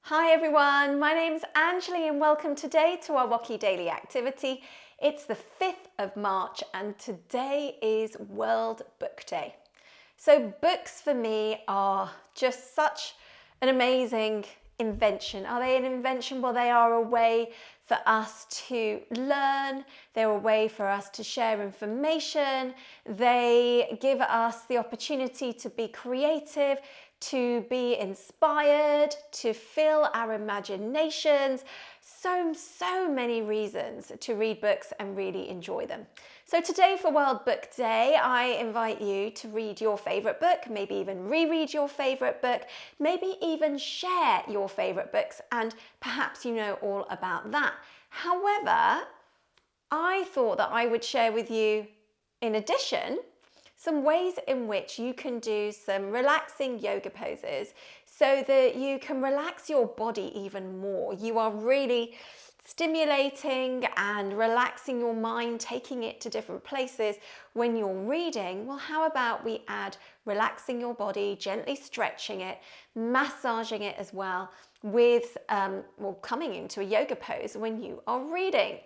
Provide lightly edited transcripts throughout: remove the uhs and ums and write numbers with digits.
Hi everyone, my name's Anjli and welcome today to our WOCY Daily Activity. It's the 5th of March and today is World Book Day. So books for me are just such an amazing invention. Are they an invention? Well, they are a way for us to learn. They're a way for us to share information. They give us the opportunity to be creative, to be inspired, to fill our imaginations. So many reasons to read books and really enjoy them. So today for World Book Day, I invite you to read your favourite book, maybe even reread your favourite book, maybe even share your favourite books, and perhaps you know all about that. However, I thought that I would share with you, in addition, some ways in which you can do some relaxing yoga poses so that you can relax your body even more. You are really stimulating and relaxing your mind, taking it to different places when you're reading. Well, how about we add relaxing your body, gently stretching it, massaging it as well with, coming into a yoga pose when you are reading.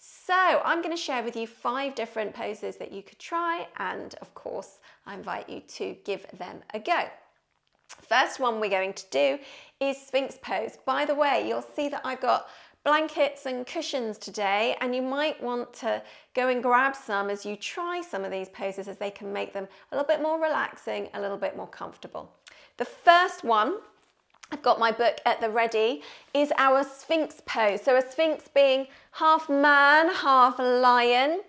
So I'm going to share with you 5 different poses that you could try, and of course I invite you to give them a go. First one we're going to do is Sphinx Pose. By the way, you'll see that I've got blankets and cushions today, and you might want to go and grab some as you try some of these poses, as they can make them a little bit more relaxing, a little bit more comfortable. The first one, I've got my book at the ready, is our Sphinx Pose. So a Sphinx being half man, half lion.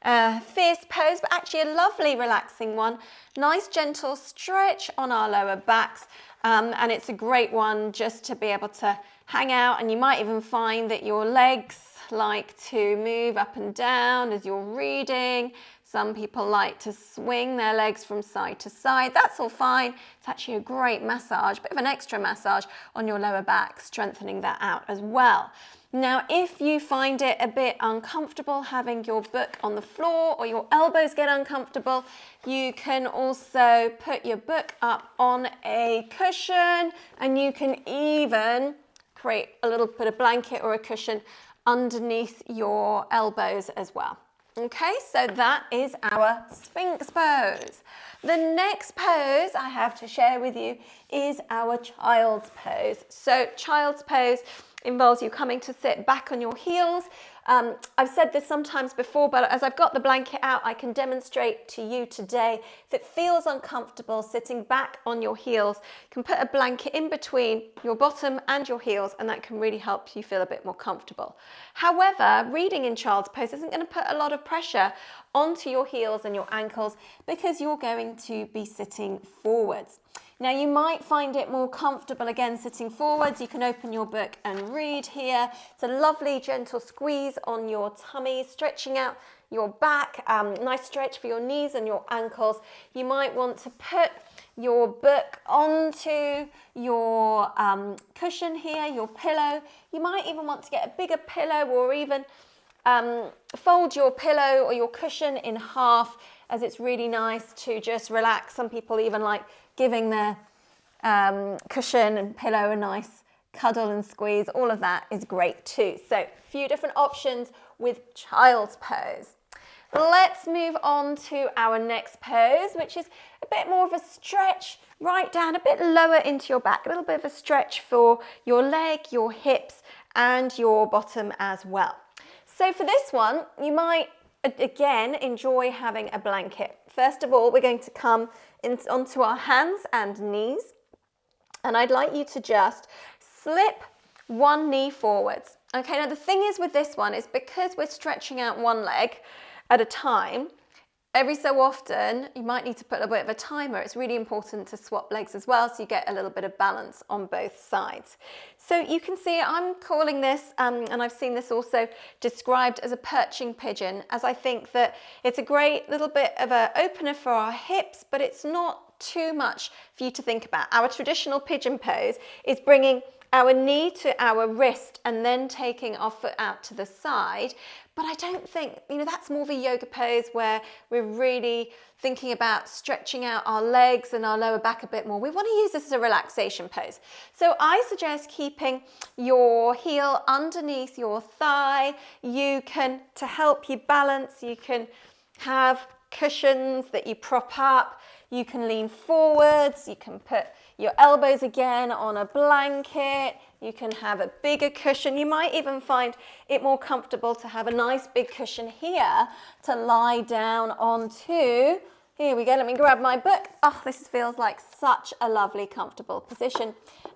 Fierce pose, but actually a lovely relaxing one. Nice gentle stretch on our lower backs, and it's a great one just to be able to hang out, and you might even find that your legs like to move up and down as you're reading. Some people like to swing their legs from side to side. That's all fine. It's actually a great massage, bit of an extra massage on your lower back, strengthening that out as well. Now, if you find it a bit uncomfortable having your book on the floor, or your elbows get uncomfortable, you can also put your book up on a cushion, and you can even create a little bit of blanket or a cushion underneath your elbows as well. Okay, so that is our Sphinx Pose. The next pose I have to share with you is our Child's Pose. So Child's Pose involves you coming to sit back on your heels. I've said this sometimes before, but as I've got the blanket out, I can demonstrate to you today. If it feels uncomfortable sitting back on your heels, you can put a blanket in between your bottom and your heels, and that can really help you feel a bit more comfortable. However, reading in Child's Pose isn't going to put a lot of pressure onto your heels and your ankles, because you're going to be sitting forwards. Now, you might find it more comfortable again sitting forwards. You can open your book and read here. It's a lovely gentle squeeze on your tummy, stretching out your back. Nice stretch for your knees and your ankles. You might want to put your book onto your cushion here, your pillow. You might even want to get a bigger pillow, or even fold your pillow or your cushion in half, as it's really nice to just relax. Some people even like giving their cushion and pillow a nice cuddle and squeeze. All of that is great too. So a few different options with Child's Pose. Let's move on to our next pose, which is a bit more of a stretch right down, a bit lower into your back, a little bit of a stretch for your leg, your hips, and your bottom as well. So for this one, you might again enjoy having a blanket. First of all, we're going to come onto our hands and knees, and I'd like you to just slip one knee forwards. Okay, now the thing is with this one is, because we're stretching out one leg at a time, every so often you might need to put a bit of a timer. It's really important to swap legs as well, so you get a little bit of balance on both sides. So you can see I'm calling this, and I've seen this also described as a perching pigeon, as I think that it's a great little bit of an opener for our hips, but it's not too much for you to think about. Our traditional pigeon pose is bringing our knee to our wrist and then taking our foot out to the side. But I don't think, that's more of a yoga pose where we're really thinking about stretching out our legs and our lower back a bit more. We want to use this as a relaxation pose. So I suggest keeping your heel underneath your thigh. You can, to help you balance, you can have cushions that you prop up. You can lean forwards. You can put your elbows again on a blanket. You can have a bigger cushion. You might even find it more comfortable to have a nice big cushion here to lie down onto. Here we go, let me grab my book. Oh, this feels like such a lovely, comfortable position.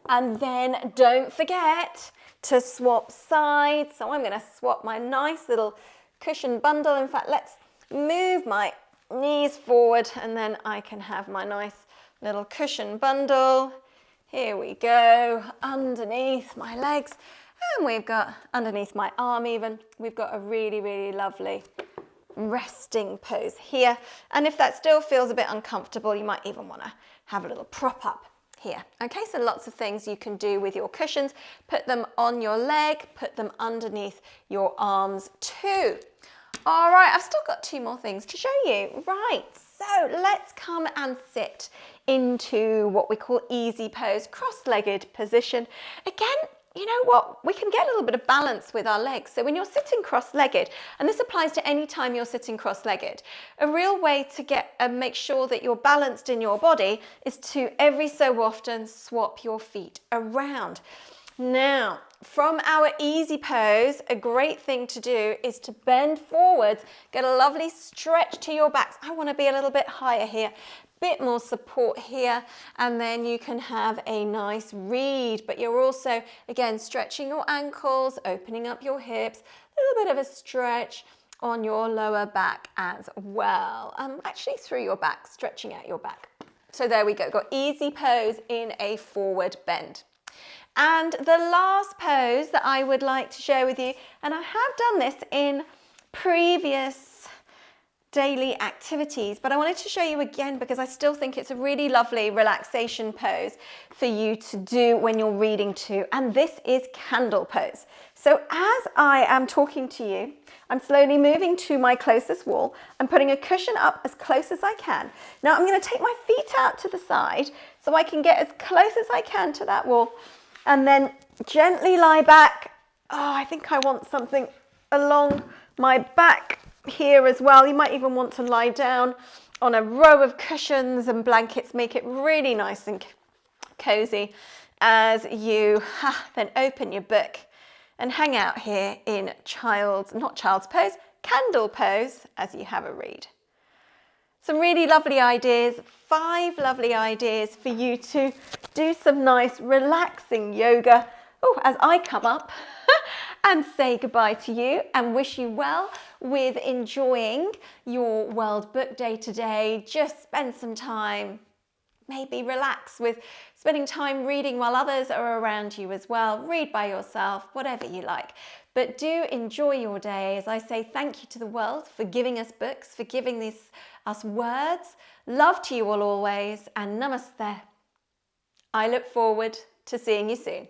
And then don't forget to swap sides. So I'm gonna swap my nice little cushion bundle. In fact, let's move my knees forward and then I can have my nice little cushion bundle. Here we go, underneath my legs, and we've got underneath my arm even, we've got a really, really lovely resting pose here. And if that still feels a bit uncomfortable, you might even want to have a little prop up here. Okay, so lots of things you can do with your cushions. Put them on your leg, put them underneath your arms too. All right, I've still got 2 more things to show you. Right, so let's come and sit into what we call easy pose, cross-legged position. Again, you know what? We can get a little bit of balance with our legs. So when you're sitting cross-legged, and this applies to any time you're sitting cross-legged, a real way to get and make sure that you're balanced in your body is to every so often swap your feet around. Now, from our easy pose, a great thing to do is to bend forwards, get a lovely stretch to your backs. I want to be a little bit higher here, bit more support here, and then you can have a nice read, but you're also, again, stretching your ankles, opening up your hips, a little bit of a stretch on your lower back as well. Actually through your back, stretching out your back. So there we go, got easy pose in a forward bend. And the last pose that I would like to share with you, and I have done this in previous daily activities, but I wanted to show you again because I still think it's a really lovely relaxation pose for you to do when you're reading too, and this is candle pose. So as I am talking to you, I'm slowly moving to my closest wall. I'm putting a cushion up as close as I can. Now I'm going to take my feet out to the side so I can get as close as I can to that wall. And then gently lie back. Oh, I think I want something along my back here as well. You might even want to lie down on a row of cushions and blankets, make it really nice and cozy as you then open your book and hang out here in not child's pose, candle pose as you have a read. Some really lovely ideas, 5 lovely ideas for you to do some nice relaxing yoga. Oh, as I come up and say goodbye to you and wish you well with enjoying your World Book Day today. Just spend some time, maybe relax with spending time reading while others are around you as well. Read by yourself, whatever you like. But do enjoy your day. As I say, thank you to the world for giving us books, for giving us words. Love to you all always, and namaste. I look forward to seeing you soon.